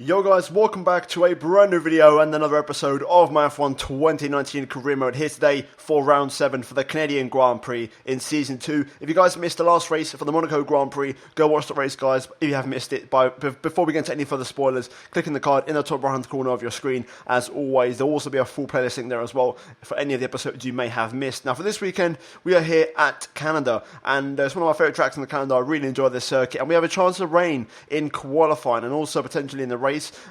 Yo guys, welcome back to a brand new video and another episode of my F1 2019 career mode here today for round 7 for the Canadian Grand Prix in season 2. If you guys missed the last race for the Monaco Grand Prix, go watch the race guys. If you haven't missed it, before we get into any further spoilers, click in the card in the top right hand corner of your screen. As always, there will also be a full playlist link there as well for any of the episodes you may have missed. Now for this weekend, we are here at Canada and it's one of my favourite tracks in the Canada. I really enjoy this circuit and we have a chance of rain in qualifying and also potentially in the race.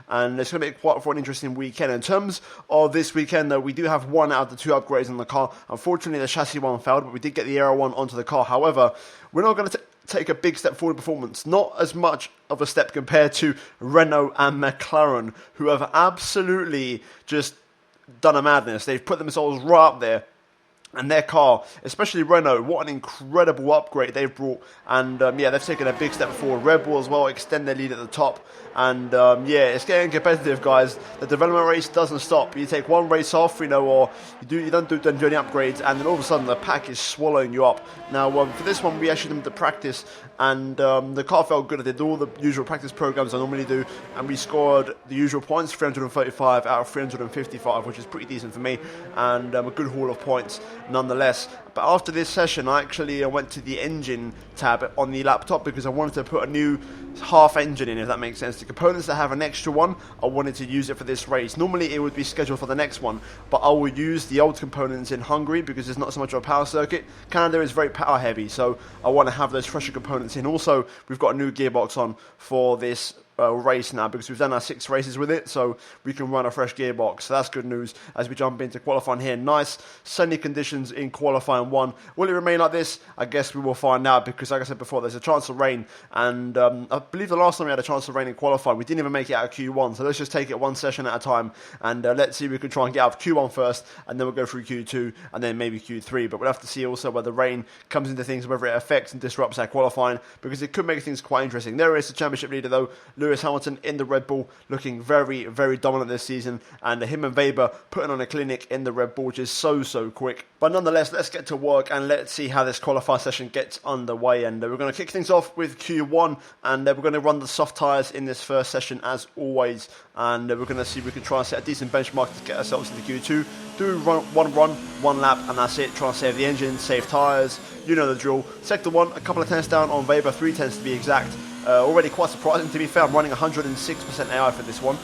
And it's going to be quite for an interesting weekend. In terms of this weekend, though, we do have one out of the two upgrades on the car. Unfortunately, the chassis one failed, but we did get the aero one onto the car. However, we're not going to take a big step forward in performance. Not as much of a step compared to Renault and McLaren, who have absolutely just done a madness. They've put themselves right up there. And their car, especially Renault, what an incredible upgrade they've brought. And they've taken a big step forward. Red Bull as well, extend their lead at the top. And it's getting competitive, guys. The development race doesn't stop. You take one race off, or you don't do any upgrades, and then all of a sudden the pack is swallowing you up. Now, for this one, we actually did the practice, and the car felt good. I did all the usual practice programs I normally do, and we scored the usual points, 335 out of 355, which is pretty decent for me, and a good haul of points nonetheless. But after this session, I actually went to the engine tab on the laptop because I wanted to put a new half engine in, if that makes sense. The components that have an extra one, I wanted to use it for this race. Normally it would be scheduled for the next one, but I will use the old components in Hungary because it's not so much of a power circuit. Canada is very power heavy, so I want to have those fresher components in. Also, we've got a new gearbox on for this race now because we've done our 6 races with it, so we can run a fresh gearbox. So that's good news as we jump into qualifying here. Nice sunny conditions in qualifying 1. Will it remain like this? I guess we will find out because, like I said before, there's a chance of rain, and I believe the last time we had a chance of rain in qualifying, we didn't even make it out of Q1. So let's just take it one session at a time, and let's see if we can try and get out of Q1 first, and then we'll go through Q2 and then maybe Q3. But we'll have to see also whether rain comes into things, whether it affects and disrupts our qualifying, because it could make things quite interesting. There is the championship leader though, Lewis Hamilton in the Red Bull, looking very, very dominant this season, and him and Weber putting on a clinic in the Red Bull, which is so quick. But nonetheless, let's get to work and let's see how this qualifying session gets underway. And we're going to kick things off with Q1, and we're going to run the soft tyres in this first session as always, and we're going to see if we can try and set a decent benchmark to get ourselves into Q2. Do one lap, and that's it. Try and save the engine, save tyres, you know the drill. Sector 1, a couple of tenths down on Weber, 3 tenths to be exact. Already quite surprising, to be fair. I'm running 106% AI for this one,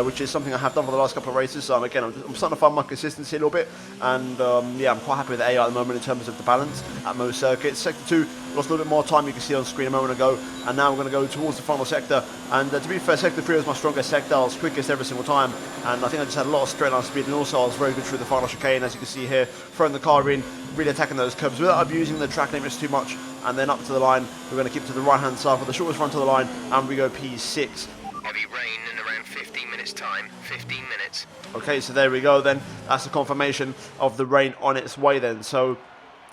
which is something I have done for the last couple of races. So I'm starting to find my consistency a little bit, and I'm quite happy with the AI at the moment in terms of the balance at most circuits. Sector 2, lost a little bit more time, you can see on screen a moment ago, and now we're going to go towards the final sector. And to be fair, sector 3 was my strongest sector. I was quickest every single time, and I think I just had a lot of straight line speed, and also I was very good through the final chicane, as you can see here, throwing the car in, really attacking those curbs without abusing the track limits too much. And then up to the line, we're going to keep to the right hand side for the shortest run to the line, and we go P6. Heavy rain in around 15 minutes time. 15 minutes. Okay, so there we go then. That's the confirmation of the rain on its way then. So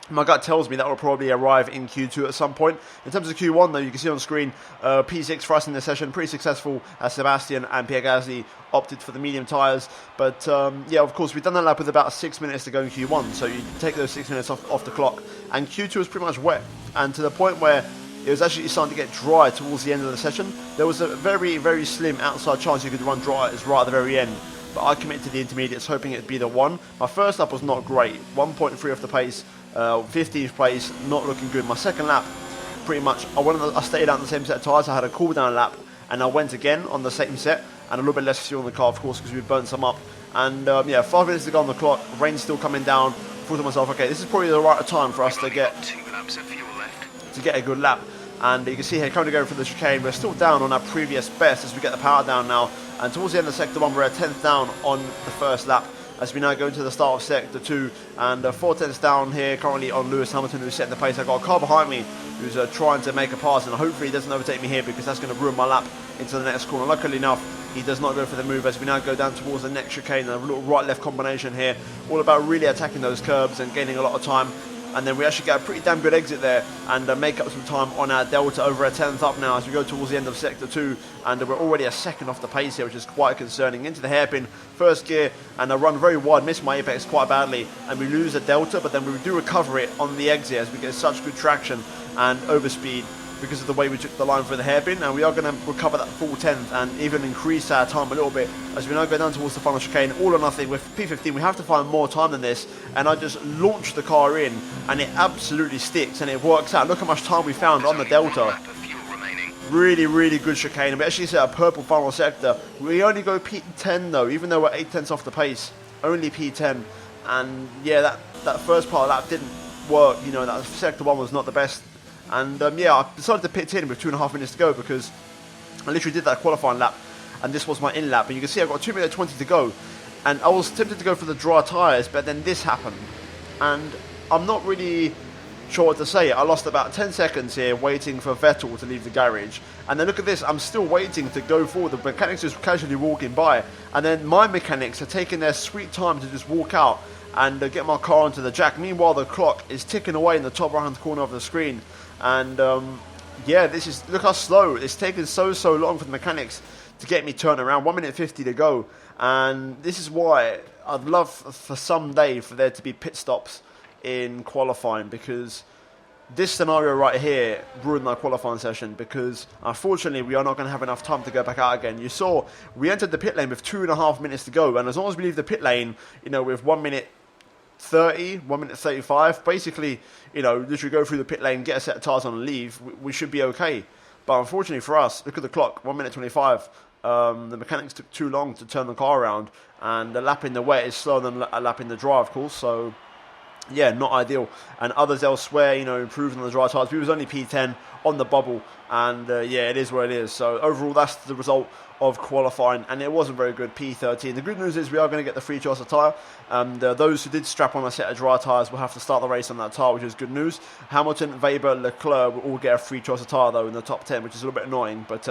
my gut tells me that will probably arrive in Q2 at some point. In terms of Q1 though, you can see on screen, P6 for us in this session, pretty successful as Sebastian and Pierre Gasly opted for the medium tyres. But of course, we've done that lap with about 6 minutes to go in Q1, so you take those 6 minutes off the clock. And Q2 was pretty much wet, and to the point where it was actually starting to get dry towards the end of the session. There was a very, very slim outside chance you could run dry right at the very end. But I committed to the intermediates, hoping it'd be the 1. My first lap was not great, 1.3 off the pace. 15th place, not looking good. My second lap, pretty much, I stayed out in the same set of tyres. I had a cool down lap, and I went again on the same set, and a little bit less fuel in the car, of course, because we burnt some up. And 5 minutes to go on the clock, rain's still coming down. I thought to myself, okay, this is probably the right time for us to get 2 laps of fuel left. To get a good lap. And you can see here, currently going for the chicane, we're still down on our previous best as we get the power down now. And towards the end of sector 1, we're a 10th down on the first lap, as we now go into the start of sector 2, and 4 tenths down here currently on Lewis Hamilton, who's setting the pace. I've got a car behind me who's trying to make a pass, and hopefully he doesn't overtake me here because that's going to ruin my lap into the next corner. Luckily enough, he does not go for the move as we now go down towards the next chicane. A little right-left combination here, all about really attacking those curbs and gaining a lot of time. And then we actually get a pretty damn good exit there and make up some time on our delta, over a 10th up now as we go towards the end of sector 2, and we're already a second off the pace here, which is quite concerning. Into the hairpin, first gear, and I run very wide, miss my apex quite badly, and we lose a delta, but then we do recover it on the exit as we get such good traction and overspeed because of the way we took the line through the hairpin, and we are going to recover that full 10th and even increase our time a little bit as we now go down towards the final chicane. All or nothing with P15. We have to find more time than this, and I just launched the car in, and it absolutely sticks and it works out. Look how much time we found on the Delta. Really, really good chicane. We actually set a purple final sector. We only go P10 though, even though we're 8/10 off the pace. Only P10, and yeah, that first part of that didn't work. You know, that sector 1 was not the best. And yeah, I decided to pit in with 2.5 minutes to go because I literally did that qualifying lap, and this was my in lap. And you can see I've got 2 minutes 20 to go, and I was tempted to go for the dry tyres, but then this happened, and I'm not really sure what to say. I lost about 10 seconds here waiting for Vettel to leave the garage, and then look at this, I'm still waiting to go forward. The mechanics just casually walking by, and then my mechanics are taking their sweet time to just walk out and get my car onto the jack. Meanwhile, the clock is ticking away in the top right hand corner of the screen, and yeah, this is, look how slow it's taken. So long for the mechanics to get me turned around. 1 minute 50 to go, and this is why I'd love for someday for there to be pit stops in qualifying, because this scenario right here ruined my qualifying session, because unfortunately we are not going to have enough time to go back out again. You saw we entered the pit lane with 2.5 minutes to go, and as long as we leave the pit lane, you know, with 1 minute 30, 1 minute 35, basically, you know, literally go through the pit lane, get a set of tyres on and leave, we should be okay. But unfortunately for us, look at the clock, 1 minute 25. The mechanics took too long to turn the car around, and the lap in the wet is slower than a lap in the dry, of course, so yeah, not ideal. And others elsewhere, you know, improved on the dry tyres. We was only P10 on the bubble, and yeah, it is what it is. So overall, that's the result of qualifying, and it wasn't very good, P13. The good news is we are going to get the free choice of tyre, and those who did strap on a set of dry tyres will have to start the race on that tyre, which is good news. Hamilton, Weber, Leclerc will all get a free choice of tyre though in the top 10, which is a little bit annoying. But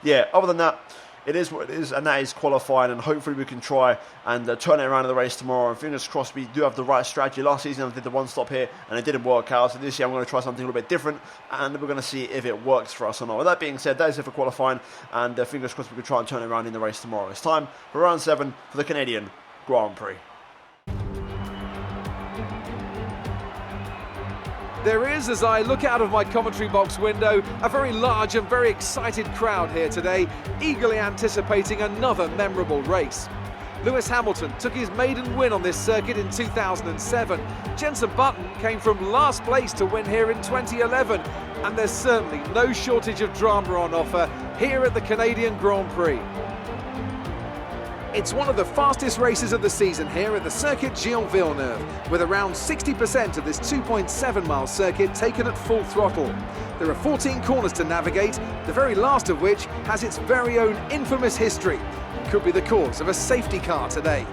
yeah, other than that, it is what it is, and that is qualifying, and hopefully we can try and turn it around in the race tomorrow, and fingers crossed we do have the right strategy. Last season I did the one stop here and it didn't work out, so this year I'm going to try something a little bit different, and we're going to see if it works for us or not. With that being said, that is it for qualifying, and fingers crossed we can try and turn it around in the race tomorrow. It's time for round 7 for the Canadian Grand Prix. There is, as I look out of my commentary box window, a very large and very excited crowd here today, eagerly anticipating another memorable race. Lewis Hamilton took his maiden win on this circuit in 2007. Jenson Button came from last place to win here in 2011, and there's certainly no shortage of drama on offer here at the Canadian Grand Prix. It's one of the fastest races of the season here at the Circuit Gilles-Villeneuve, with around 60% of this 2.7 mile circuit taken at full throttle. There are 14 corners to navigate, the very last of which has its very own infamous history. Could be the cause of a safety car today.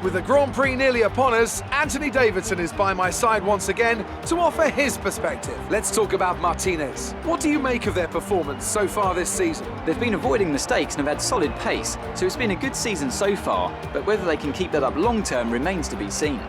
With the Grand Prix nearly upon us, Anthony Davidson is by my side once again to offer his perspective. Let's talk about Martinez. What do you make of their performance so far this season? They've been avoiding mistakes and have had solid pace, so it's been a good season so far, but whether they can keep that up long term remains to be seen.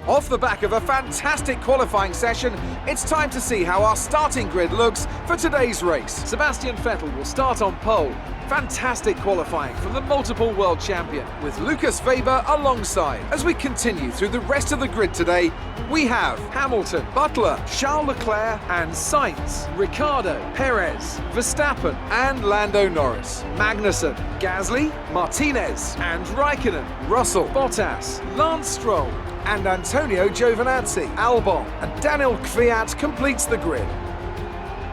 Off the back of a fantastic qualifying session, it's time to see how our starting grid looks for today's race. Sebastian Vettel will start on pole. Fantastic qualifying from the multiple world champion, with Lucas Weber alongside. As we continue through the rest of the grid today, we have Hamilton, Butler, Charles Leclerc and Sainz, Ricciardo, Perez, Verstappen and Lando Norris, Magnussen, Gasly, Martinez and Raikkonen, Russell, Bottas, Lance Stroll and Antonio Giovinazzi. Albon and Daniel Kvyat completes the grid.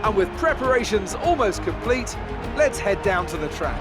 And with preparations almost complete, let's head down to the track.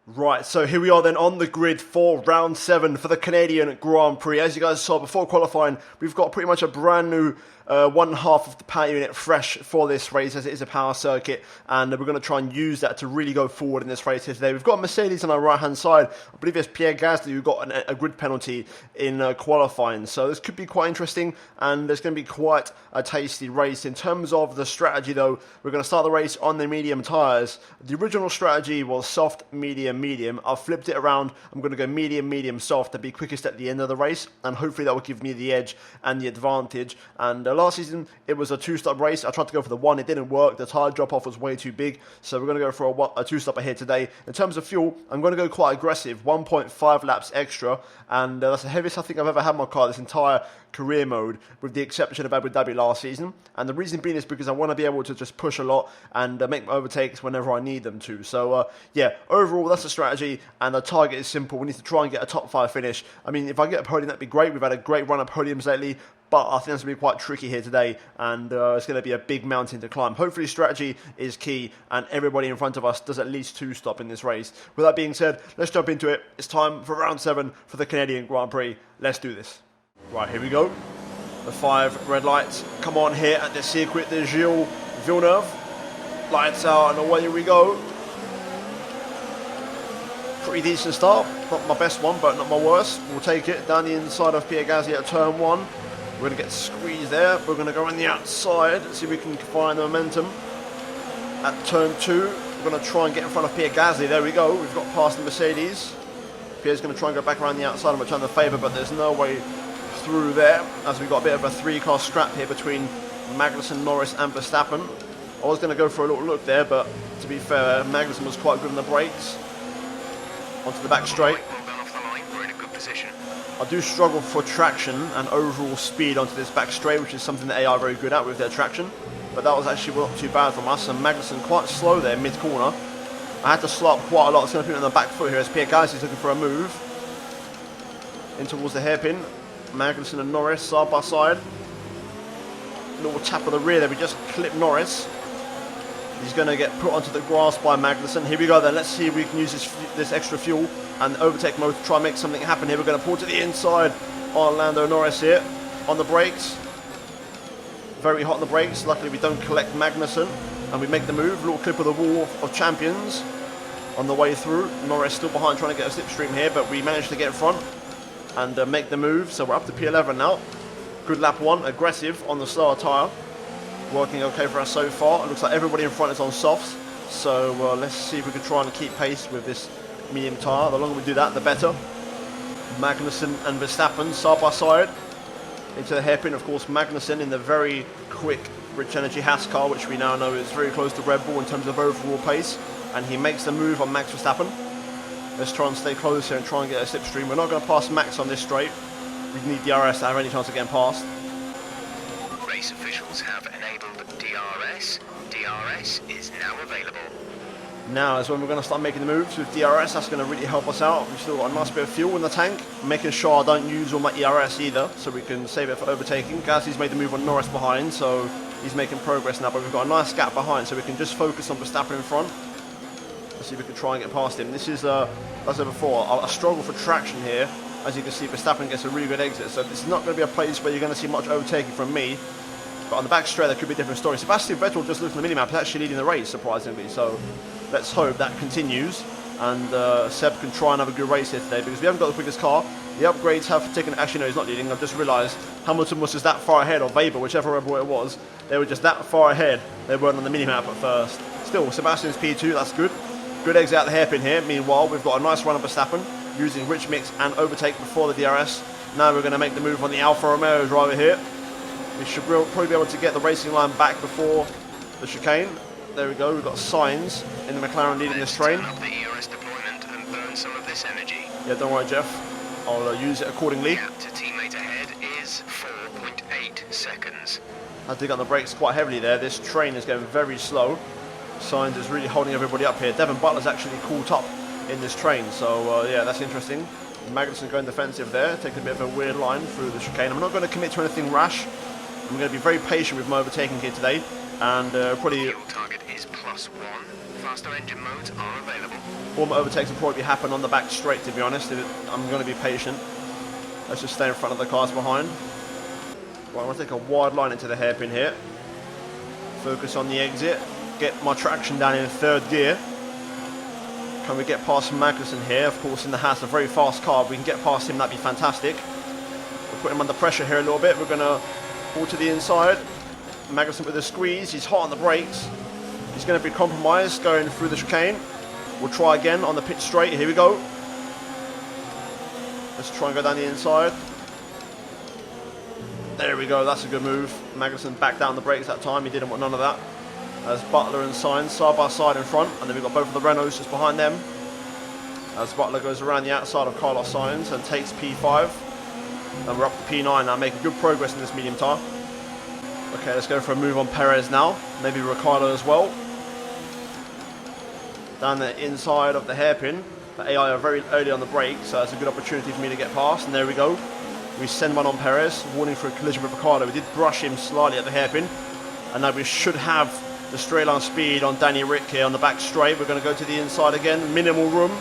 Right, so here we are then on the grid for round 7 for the Canadian Grand Prix. As you guys saw before qualifying, we've got pretty much a brand new 1/2 of the power unit fresh for this race, as it is a power circuit, and we're going to try and use that to really go forward in this race here today. We've got Mercedes on our right hand side. I believe it's Pierre Gasly who got a grid penalty in qualifying, so this could be quite interesting, and it's going to be quite a tasty race. In terms of the strategy though, we're going to start the race on the medium tyres. The original strategy was soft, medium, medium. I've flipped it around. I'm going to go medium, medium, soft to be quickest at the end of the race, and hopefully that will give me the edge and the advantage. And last season, it was a two-stop race. I tried to go for the one. It didn't work. The tyre drop-off was way too big, so we're going to go for a two-stopper here today. In terms of fuel, I'm going to go quite aggressive, 1.5 laps extra, and that's the heaviest I think I've ever had in my car this entire career mode, with the exception of Abu Dhabi last season. And the reason being is because I want to be able to just push a lot and make my overtakes whenever I need them to. So yeah, overall that's the strategy, and the target is simple. We need to try and get a top 5 finish. I mean, if I get a podium, that'd be great. We've had a great run of podiums lately, but I think that's going to be quite tricky here today, and it's going to be a big mountain to climb. Hopefully strategy is key, and everybody in front of us does at least 2 stop in this race. With that being said, let's jump into it. It's time for round 7 for the Canadian Grand Prix. Let's do this. Right, here we go. The 5 red lights come on here at the Circuit de Gilles Villeneuve. Lights out and away we go. Pretty decent start. Not my best one, but not my worst. We'll take it down the inside of Pierre Gasly at turn 1. We're going to get squeezed there. We're going to go on the outside, see if we can find the momentum. At turn 2, we're going to try and get in front of Pierre Gasly. There we go. We've got past the Mercedes. Pierre's going to try and go back around the outside and return the favour, but there's no way through there, as we've got a bit of a 3-car scrap here between Magnussen, Norris and Verstappen. I was going to go for a little look there, but to be fair, Magnussen was quite good on the brakes. Onto the back straight. We're in a good position. I do struggle for traction and overall speed onto this back straight, which is something that AI are very good at with their traction. But that was actually not too bad from us, and Magnussen quite slow there mid-corner. I had to slow up quite a lot. It's going to put it on the back foot here as Pierre Gasly is looking for a move. In towards the hairpin. Magnussen and Norris side by side. Little tap of the rear there, we just clipped Norris. He's going to get put onto the grass by Magnussen. Here we go then, let's see if we can use this extra fuel and overtake mode to try and make something happen here. We're going to pull to the inside on Lando Norris here. On the brakes. Very hot on the brakes. Luckily we don't collect Magnussen and we make the move. Little clip of the wall of champions on the way through. Norris still behind trying to get a slipstream here, but we managed to get in front and make the move. So we're up to P11 now. Good lap 1, aggressive on the slower tyre. Working okay for us so far. It looks like everybody in front is on softs. So let's see if we can try and keep pace with this medium tyre. The longer we do that, the better. Magnussen and Verstappen side by side. Into the hairpin, of course, Magnussen in the very quick Rich Energy Haas car, which we now know is very close to Red Bull in terms of overall pace. And he makes the move on Max Verstappen. Let's try and stay close here and try and get a slipstream. We're not going to pass Max on this straight. We need DRS to have any chance of getting past. Race officials have enabled DRS. DRS is now available. Now is when we're going to start making the moves with DRS. That's going to really help us out. We've still got a nice bit of fuel in the tank. Making sure I don't use all my ERS either, so we can save it for overtaking. Gasly's made the move on Norris behind, so he's making progress now. But we've got a nice gap behind, so we can just focus on Verstappen in front. Let's see if we can try and get past him. This is, as I said before, a struggle for traction here. As you can see, Verstappen gets a really good exit. So this is not going to be a place where you're going to see much overtaking from me. But on the back straight, there could be a different story. Sebastian Vettel, just looking at the minimap, is actually leading the race, surprisingly. So let's hope that continues. And Seb can try and have a good race here today, because we haven't got the quickest car. The upgrades have taken... Actually, no, he's not leading. I've just realised Hamilton was just that far ahead, or Weber, whichever Red Bull it was. They were just that far ahead. They weren't on the minimap at first. Still, Sebastian's P2, that's good. Good exit out the hairpin here. Meanwhile, we've got a nice run of Verstappen, using rich mix and overtake before the DRS. Now we're going to make the move on the Alfa Romeo driver here. We should probably be able to get the racing line back before the chicane. There we go, we've got Sainz in the McLaren leading this train. Turn up the ERS deployment and burn some of this energy. Yeah, don't worry, Jeff. I'll use it accordingly. Gap to teammate ahead is 4.8 seconds. I dig on the brakes quite heavily there. This train is going very slow. Sainz is really holding everybody up here. Devon Butler's actually caught up in this train, so yeah, that's interesting. Magnussen going defensive there, taking a bit of a weird line through the chicane. I'm not going to commit to anything rash. I'm going to be very patient with my overtaking here today, and probably... Fuel target is +1. Faster engine modes are available. All my overtakes will probably happen on the back straight, to be honest. I'm going to be patient. Let's just stay in front of the cars behind. Right, I'm going to take a wide line into the hairpin here. Focus on the exit. Get my traction down in third gear. Can we get past Magnussen here? Of course, in the Haas, a very fast car. If we can get past him, that'd be fantastic. We'll put him under pressure here a little bit. We're going to pull to the inside. Magnussen with a squeeze. He's hot on the brakes. He's going to be compromised going through the chicane. We'll try again on the pit straight. Here we go. Let's try and go down the inside. There we go, that's a good move. Magnussen backed down the brakes that time, he didn't want none of that. As Butler and Sainz side by side in front, and then we've got both of the Renaults just behind them. As Butler goes around the outside of Carlos Sainz and takes P5. And we're up to P9 now, making good progress in this medium tyre. Okay, let's go for a move on Perez now, maybe Ricciardo as well. Down the inside of the hairpin. The AI are very early on the brake, so that's a good opportunity for me to get past, and there we go. We send one on Perez, warning for a collision with Ricciardo. We did brush him slightly at the hairpin, and now we should have the straight line speed on Danny Rick here on the back straight. We're going to go to the inside again, minimal room.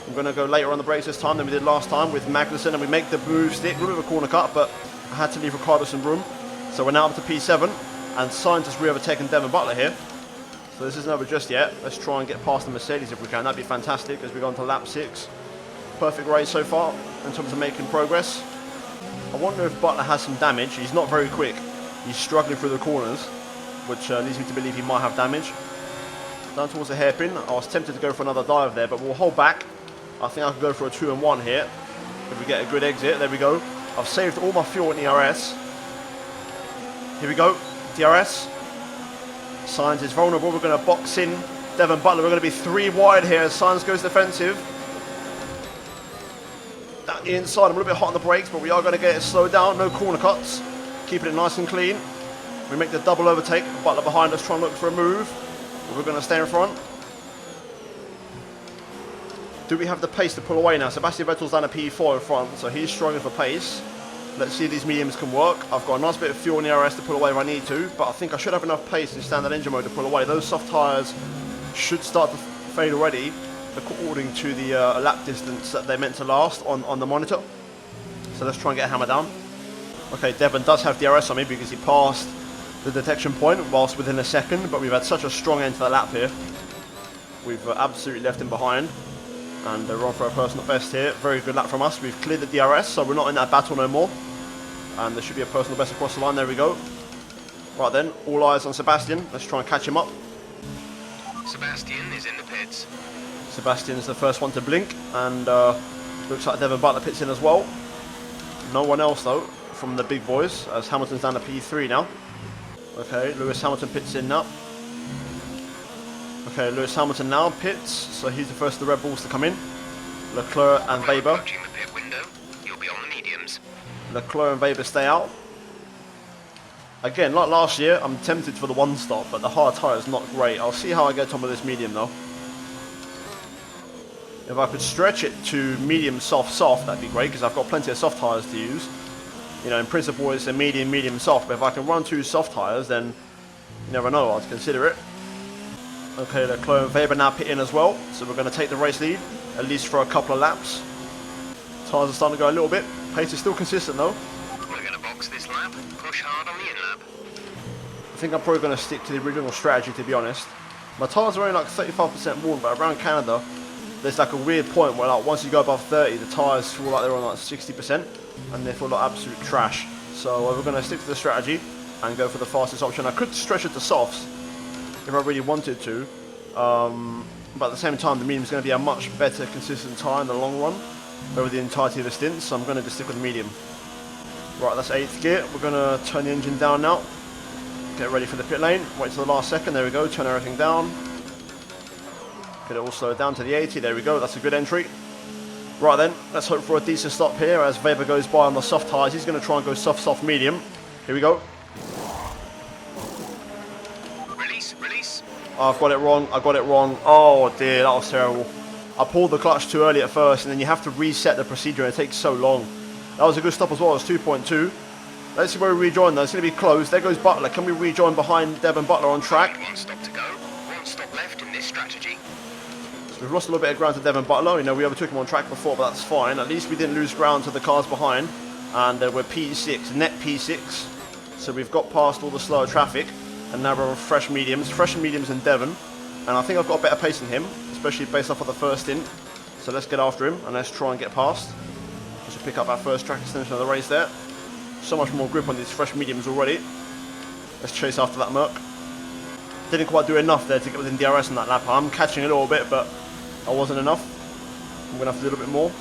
I'm going to go later on the brakes this time than we did last time with Magnussen, and we make the move stick, a little bit of a corner cut, but I had to leave Ricciardo some room. So we're now up to P7, and Sainz has re-overtaken Devon Butler here. So this isn't over just yet. Let's try and get past the Mercedes if we can. That'd be fantastic as we go on to lap 6. Perfect race so far in terms of making progress. I wonder if Butler has some damage. He's not very quick. He's struggling through the corners, which leads me to believe he might have damage. Down towards the hairpin. I was tempted to go for another dive there, but we'll hold back. I think I can go for a 2 and 1 here if we get a good exit. There we go. I've saved all my fuel in DRS. Here we go. DRS. Sainz is vulnerable. We're going to box in Devon Butler. We're going to be 3 wide here as Sainz goes defensive. Down the inside, I'm a little bit hot on the brakes, but we are going to get it slowed down. No corner cuts. Keeping it nice and clean. We make the double overtake. Butler behind us trying to look for a move. But we're going to stay in front. Do we have the pace to pull away now? Sebastian Vettel's down a P4 in front, so he's struggling for pace. Let's see if these mediums can work. I've got a nice bit of fuel in the RS to pull away if I need to, but I think I should have enough pace in standard engine mode to pull away. Those soft tyres should start to fade already, according to the lap distance that they're meant to last on the monitor. So let's try and get a hammer down. Okay, Devon does have DRS on me because he passed the detection point whilst within a second, but we've had such a strong end to the lap here. We've absolutely left him behind, and we're on for a personal best here. Very good lap from us. We've cleared the DRS, so we're not in that battle no more. And there should be a personal best across the line. There we go. Right then, all eyes on Sebastian. Let's try and catch him up. Sebastian is in the pits. Sebastian is the first one to blink, and looks like Devon Butler pits in as well. No one else though from the big boys, as Hamilton's down to P3 now. Okay, Lewis Hamilton pits in now. Okay, Lewis Hamilton now pits, so he's the first of the Red Bulls to come in. Leclerc and Weber. Approaching the pit window, you'll be on the mediums. Leclerc and Weber stay out. Again, like last year, I'm tempted for the 1 stop, but the hard tyre is not great. I'll see how I get on with this medium though. If I could stretch it to medium, soft, soft, that'd be great, because I've got plenty of soft tyres to use. You know, in principle it's a medium, medium, soft, but if I can run 2 soft tyres, then you never know, I'd consider it. Okay, Leclerc and Weber now pit in as well, so we're going to take the race lead, at least for a couple of laps. Tyres are starting to go a little bit. Pace is still consistent though. We're going to box this lap, push hard on the in-lap. I think I'm probably going to stick to the original strategy, to be honest. My tyres are only like 35% worn, but around Canada, there's like a weird point where like once you go above 30, the tyres feel like they're on like 60%, and they feel like absolute trash. So we're going to stick to the strategy and go for the fastest option. I could stretch it to softs if I really wanted to, but at the same time the medium is going to be a much better consistent tyre in the long run over the entirety of the stint, so I'm going to just stick with the medium. Right, that's 8th gear. We're going to turn the engine down now, get ready for the pit lane, wait till the last second, there we go, turn everything down, get it all slowed down to the 80, there we go, that's a good entry. Right then, let's hope for a decent stop here as Weber goes by on the soft tyres. He's going to try and go soft, soft, medium. Here we go. Release. Oh, I've got it wrong. Oh dear, that was terrible. I pulled the clutch too early at first, and then you have to reset the procedure, and it takes so long. That was a good stop as well. It was 2.2. Let's see where we rejoin though. It's going to be close. There goes Butler. Can we rejoin behind Devon Butler on track? 1 stop to go. 1 stop left in this strategy. So we've lost a little bit of ground to Devon Butler. You know, we overtook him on track before, but that's fine. At least we didn't lose ground to the cars behind. And we're P6, net P6. So we've got past all the slower traffic. And now we're on fresh mediums and Devon. And I think I've got a better pace than him, especially based off of the first stint. So let's get after him and let's try and get past. We should pick up our first track extension of the race there. So much more grip on these fresh mediums already. Let's chase after that Merc. Didn't quite do enough there to get within DRS on that lap. I'm catching a little bit, but I wasn't enough. I'm going to have to do a little bit more.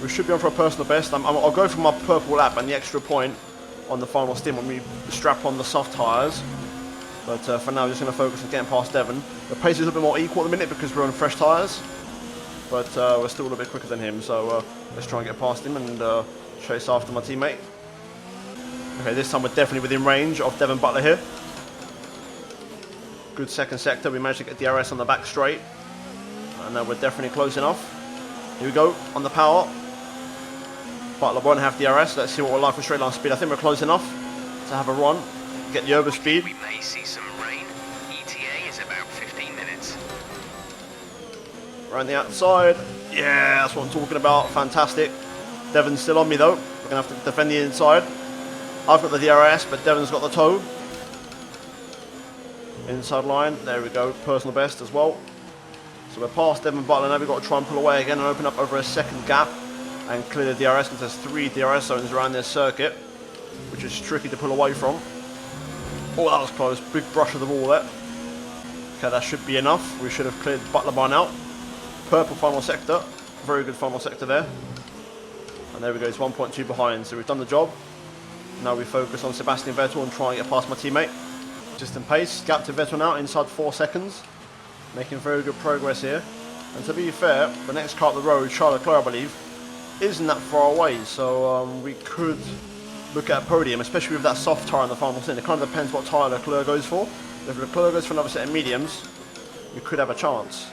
We should be on for a personal best. I'll go for my purple lap and the extra point on the final stint when we strap on the soft tyres. But for now, we're just going to focus on getting past Devon. The pace is a little bit more equal at the minute because we're on fresh tyres. But we're still a little bit quicker than him. So let's try and get past him and chase after my teammate. Okay, this time we're definitely within range of Devon Butler here. Good second sector. We managed to get DRS on the back straight. And we're definitely close enough. Here we go on the power. Butler won't have DRS. Let's see what we're like for straight line speed. I think we're close enough to have a run. Get the overspeed. We may see some rain. ETA is about 15 minutes. Around the outside. Yeah, that's what I'm talking about. Fantastic. Devon's still on me though. We're going to have to defend the inside. I've got the DRS, but Devon's got the toe. Inside line. There we go. Personal best as well. So we're past Devon Butler. Now we've got to try and pull away again and open up over a second gap and clear the DRS because there's 3 DRS zones around this circuit, which is tricky to pull away from. Oh, that was close. Big brush of the wall there. Okay, that should be enough. We should have cleared Butler by now. Purple final sector. Very good final sector there. And there we go. It's 1.2 behind. So we've done the job. Now we focus on Sebastian Vettel and try and get past my teammate. Just in pace. Gap to Vettel now inside 4 seconds. Making very good progress here. And to be fair, the next car up the road, Charles Leclerc, I believe, isn't that far away. So we could look at a podium, especially with that soft tyre in the final stint. It kind of depends what tyre Leclerc goes for. If Leclerc goes for another set of mediums, we could have a chance.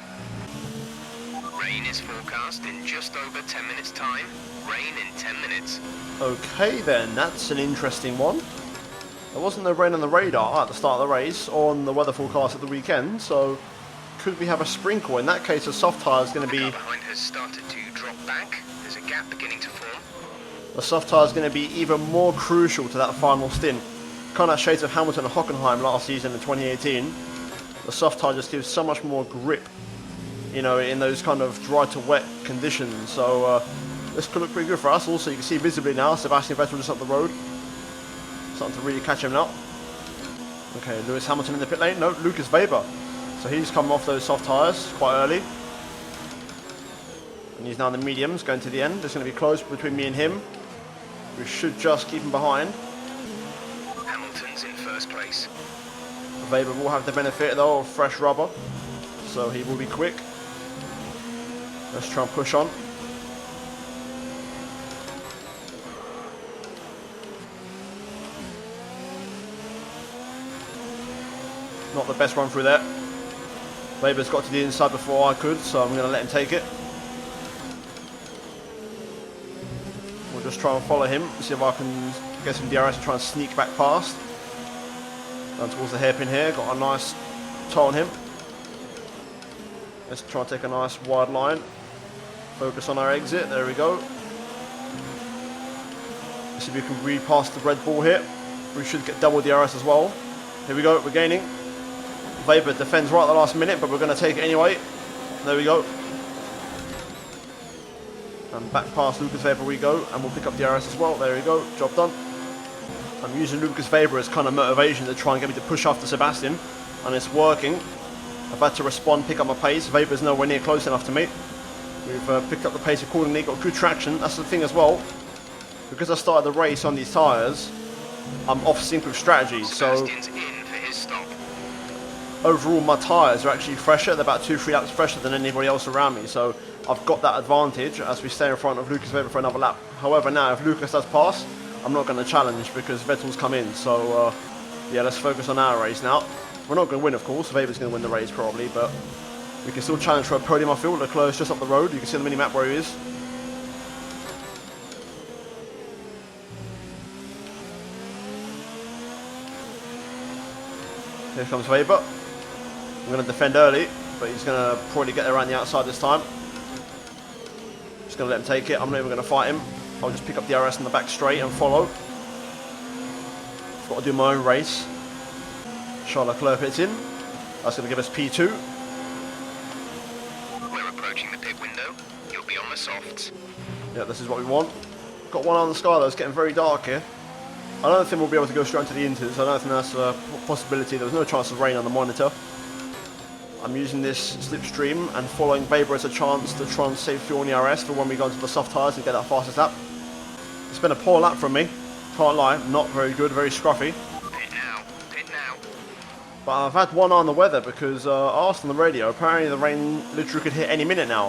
Rain is forecast in just over 10 minutes time. Rain in 10 minutes. Okay then, that's an interesting one. There wasn't no rain on the radar at the start of the race or on the weather forecast at the weekend, so could we have a sprinkle? In that case, the soft tyre is going to be... The car behind has started to drop back. There's a gap beginning to form. The soft tyre is going to be even more crucial to that final stint. Kind of shades of Hamilton and Hockenheim last season in 2018. The soft tyre just gives so much more grip, you know, in those kind of dry to wet conditions. So this could look pretty good for us. Also, you can see visibly now Sebastian Vettel just up the road. Starting to really catch him now. Okay, Lewis Hamilton in the pit lane. No, Lucas Weber. So he's come off those soft tyres quite early. And he's now in the mediums, going to the end. It's going to be close between me and him. We should just keep him behind. Hamilton's in first place. Weber will have the benefit though of fresh rubber, so he will be quick. Let's try and push on. Not the best run through there. Weber's got to the inside before I could, so I'm going to let him take it. We'll just try and follow him, see if I can get some DRS and try and sneak back past. Down towards the hairpin here, got a nice toe on him. Let's try and take a nice wide line. Focus on our exit, there we go. Let's see if we can read past the Red Bull here. We should get double DRS as well. Here we go, we're gaining. Weber defends right at the last minute, but we're going to take it anyway. There we go. And back past Lucas Weber we go, and we'll pick up DRS as well. There we go, job done. I'm using Lucas Weber as kind of motivation to try and get me to push after Sebastian, and it's working. I've had to respond, pick up my pace. Weber's nowhere near close enough to me. We've picked up the pace accordingly, got good traction. That's the thing as well. Because I started the race on these tyres, I'm off sync with strategy. Sebastian's in for his stop. Overall, my tyres are actually fresher. They're about 2-3 laps fresher than anybody else around me. So I've got that advantage as we stay in front of Lucas Weber for another lap. However, now if Lucas does pass, I'm not going to challenge because Vettel's come in. So yeah, let's focus on our race now. We're not going to win, of course. Weber's going to win the race probably, but we can still challenge for a podium. I feel Leclerc's just up the road. You can see on the mini-map where he is. Here comes Weber. I'm going to defend early, but he's going to probably get around the outside this time. Just going to let him take it. I'm not even going to fight him. I'll just pick up the DRS in the back straight and follow. I've got to do my own race. Charles Leclerc pits in. That's going to give us P2. We're approaching the pit window. You'll be on the softs. Yeah, this is what we want. Got one eye on the sky though. It's getting very dark here. I don't think we'll be able to go straight into the inters. I don't think that's a possibility. There was no chance of rain on the monitor. I'm using this slipstream and following Weber as a chance to try and save fuel on the RS for when we go into the soft tyres and get that fastest lap. It's been a poor lap from me, can't lie. Not very good, very scruffy. Pit now, pit now. But I've had one eye on the weather because I asked on the radio, apparently the rain literally could hit any minute now,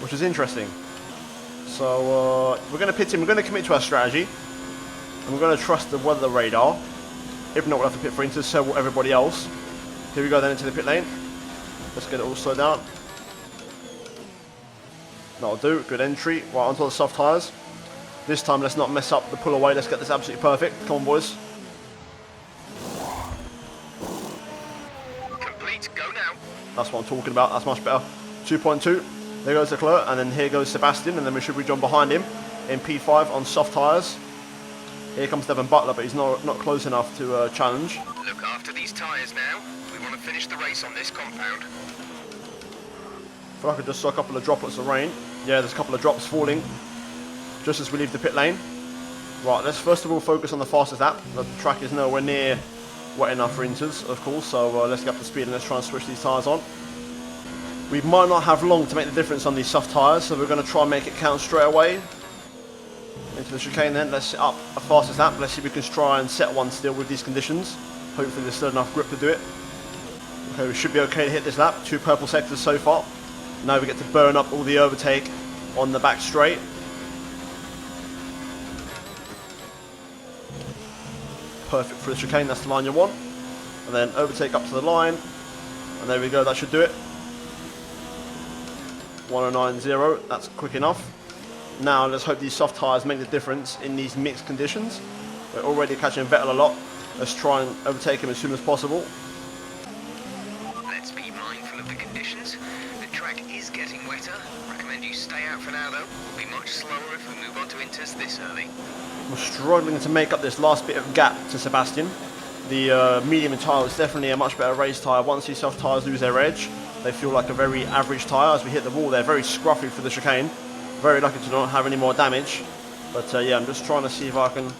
which is interesting. So we're going to pit in, we're going to commit to our strategy, and we're going to trust the weather radar. If not, we'll have to pit for inters, so will everybody else. Here we go then into the pit lane. Let's get it all slowed down. That'll do, good entry, right onto the soft tyres. This time let's not mess up the pull away, let's get this absolutely perfect. Come on boys. Complete, go now. That's what I'm talking about, that's much better. 2.2, there goes Leclerc, and then here goes Sebastian, and then we should be John behind him in P5 on soft tyres. Here comes Devon Butler, but he's not close enough to challenge. Look after these tyres now. We want to finish the race on this compound. If I could just saw a couple of droplets of rain. Yeah, there's a couple of drops falling just as we leave the pit lane. Right, let's first of all focus on the fastest lap. The track is nowhere near wet enough for inters, of course, so let's get up to speed and let's try and switch these tyres on. We might not have long to make the difference on these soft tyres, so we're going to try and make it count straight away. Into the chicane then, let's set up a fastest lap. Let's see if we can try and set one still with these conditions. Hopefully there's still enough grip to do it. Okay, we should be okay to hit this lap. 2 purple sectors so far. Now we get to burn up all the overtake on the back straight. Perfect for the chicane, that's the line you want. And then overtake up to the line. And there we go, that should do it. 109.0, that's quick enough. Now let's hope these soft tyres make the difference in these mixed conditions. We're already catching Vettel a lot. Let's try and overtake him as soon as possible. Let's be mindful of the conditions. The track is getting wetter. Recommend you stay out for now though. We'll be much slower if we move on to inters this early. We're struggling to make up this last bit of gap to Sebastian. The medium tyre is definitely a much better race tyre. Once these soft tyres lose their edge, they feel like a very average tyre. As we hit the wall, they're very scruffy for the chicane. Very lucky to not have any more damage. But yeah, I'm just trying to see if I can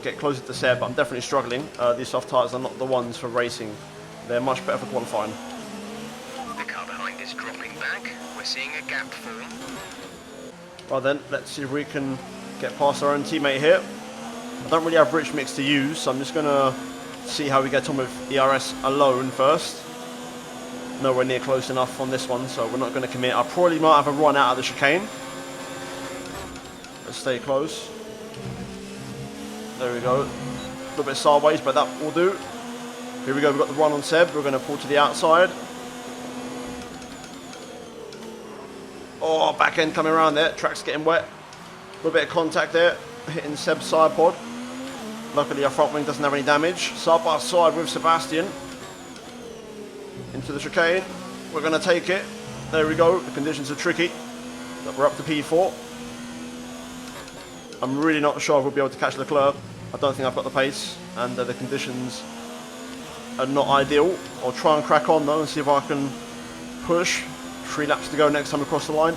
get closer to Seb. I'm definitely struggling. These soft tyres are not the ones for racing. They're much better for qualifying. The car behind is dropping back. We're seeing a gap form. Right then, let's see if we can get past our own teammate here. I don't really have rich mix to use, so I'm just going to see how we get on with ERS alone first. Nowhere near close enough on this one, so we're not going to commit. I probably might have a run out of the chicane. Let's stay close. There we go. A little bit sideways, but that will do. Here we go, we've got the run on Seb. We're going to pull to the outside. Oh, back end coming around there. Track's getting wet. A little bit of contact there, hitting Seb's side pod. Luckily our front wing doesn't have any damage. Side by side with Sebastian. Into the chicane. We're going to take it. There we go. The conditions are tricky. But we're up to P4. I'm really not sure if we'll be able to catch Leclerc. I don't think I've got the pace. And the conditions are not ideal. I'll try and crack on though and see if I can push. 3 laps to go next time across the line.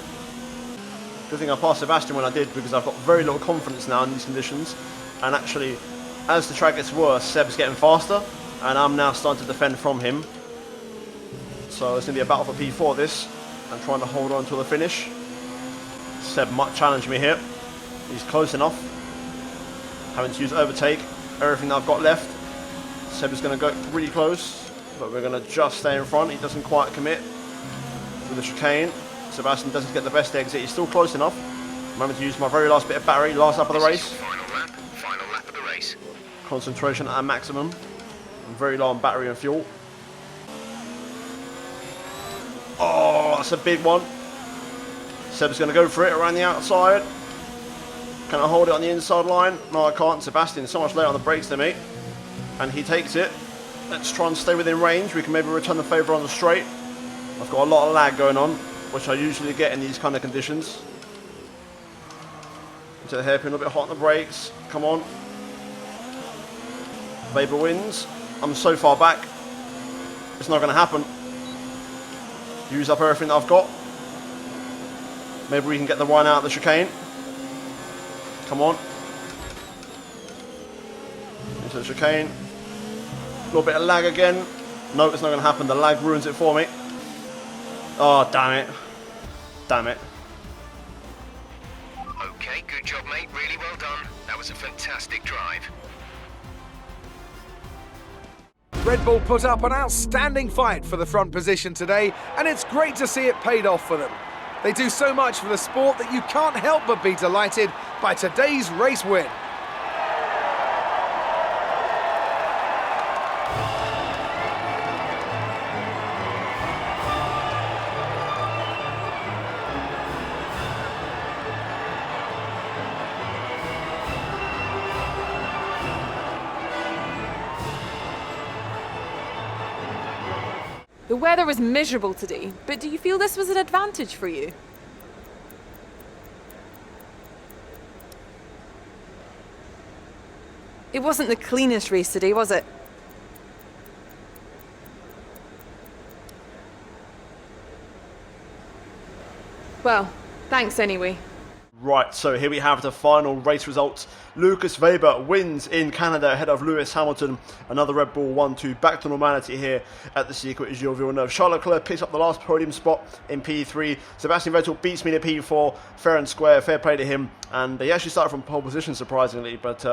Good thing I passed Sebastian when I did, because I've got very little confidence now in these conditions. And actually, as the track gets worse, Seb's getting faster, and I'm now starting to defend from him. So it's going to be a battle for P4 this. I'm trying to hold on until the finish. Seb might challenge me here. He's close enough. Having to use overtake. Everything that I've got left. Seb is going to go really close, but we're going to just stay in front. He doesn't quite commit with the chicane. Sebastian doesn't get the best exit. He's still close enough. I'm having to use my very last bit of battery, last lap of the race. Final lap of the race. Concentration at a maximum. I'm very low on battery and fuel. Oh, that's a big one. Seb's going to go for it around the outside. Can I hold it on the inside line? No, I can't. Sebastian's so much later on the brakes than me. And he takes it. Let's try and stay within range. We can maybe return the favour on the straight. I've got a lot of lag going on, which I usually get in these kind of conditions. Into the hairpin, a little bit hot on the brakes. Come on. Weber wins. I'm so far back. It's not going to happen. Use up everything that I've got. Maybe we can get the run out of the chicane. Come on. into the chicane. A little bit of lag again. No, it's not going to happen. The lag ruins it for me. Oh, damn it. Damn it. Okay, good job, mate. Really well done. That was a fantastic drive. Red Bull put up an outstanding fight for the front position today, and it's great to see it paid off for them. They do so much for the sport that you can't help but be delighted by today's race win. The weather was miserable today, but do you feel this was an advantage for you? It wasn't the cleanest race today, was it? Well, thanks anyway. Right, so here we have the final race results. Lucas Weber wins in Canada ahead of Lewis Hamilton. Another Red Bull 1-2, back to normality here at the circuit Gilles Villeneuve. Charles Leclerc picks up the last podium spot in P3. Sebastian Vettel beats me to P4, fair and square, fair play to him. And he actually started from pole position, surprisingly, but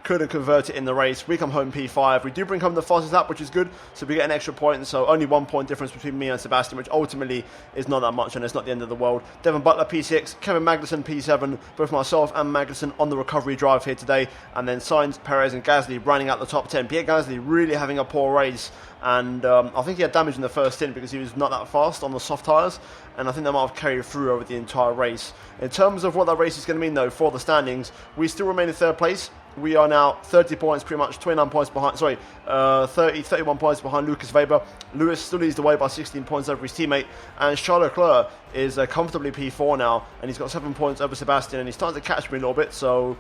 couldn't convert it in the race. We come home P5. We do bring home the fastest lap, which is good, so we get an extra point. So only 1 point difference between me and Sebastian, which ultimately is not that much, and it's not the end of the world. Devon Butler P6, Kevin Magnussen P7. Both myself and Magnussen on the recovery drive here today, and then Sainz, Perez and Gasly running out the top 10. Pierre Gasly really having a poor race, and I think he had damage in the first stint because he was not that fast on the soft tyres, and I think that might have carried through over the entire race. In terms of what that race is going to mean though for the standings, we still remain in third place. We are now 30 points, pretty much 29 points behind, 31 points behind Lucas Weber. Lewis still leads the way by 16 points over his teammate, and Charles Leclerc is comfortably P4 now, and he's got 7 points over Sebastian, and he's starting to catch me a little bit, so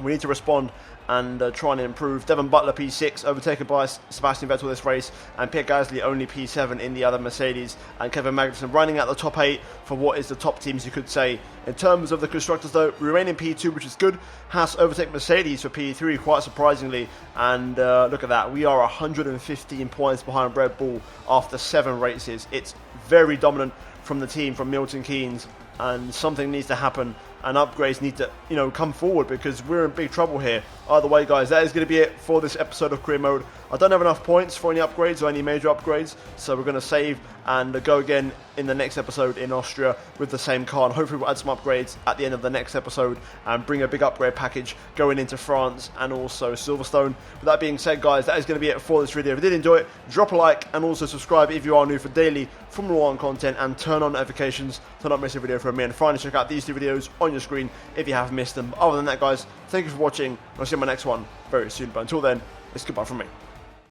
we need to respond and try and improve. Devon Butler P6, overtaken by Sebastian Vettel this race, and Pierre Gasly only P7 in the other Mercedes, and Kevin Magnussen running out the top 8 for what is the top teams, you could say. In terms of the constructors though, we remain in P2, which is good. Haas overtake Mercedes for P3 quite surprisingly, and look at that, we are 115 points behind Red Bull after 7 races. It's very dominant from the team, from Milton Keynes, and something needs to happen, and upgrades need to, come forward, because we're in big trouble here. Either way, guys, that is going to be it for this episode of Career Mode. I don't have enough points for any upgrades or any major upgrades, so we're going to save and go again in the next episode in Austria with the same car, and hopefully we'll add some upgrades at the end of the next episode and bring a big upgrade package going into France and also Silverstone. With that being said, guys, that is going to be it for this video. If you did enjoy it, drop a like and also subscribe if you are new for daily Formula 1 content, and turn on notifications to not miss a video from me. And finally, check out these 2 videos on your screen if you have missed them. Other than that, guys, thank you for watching. I'll see you in my next one very soon, but until then, it's goodbye from me.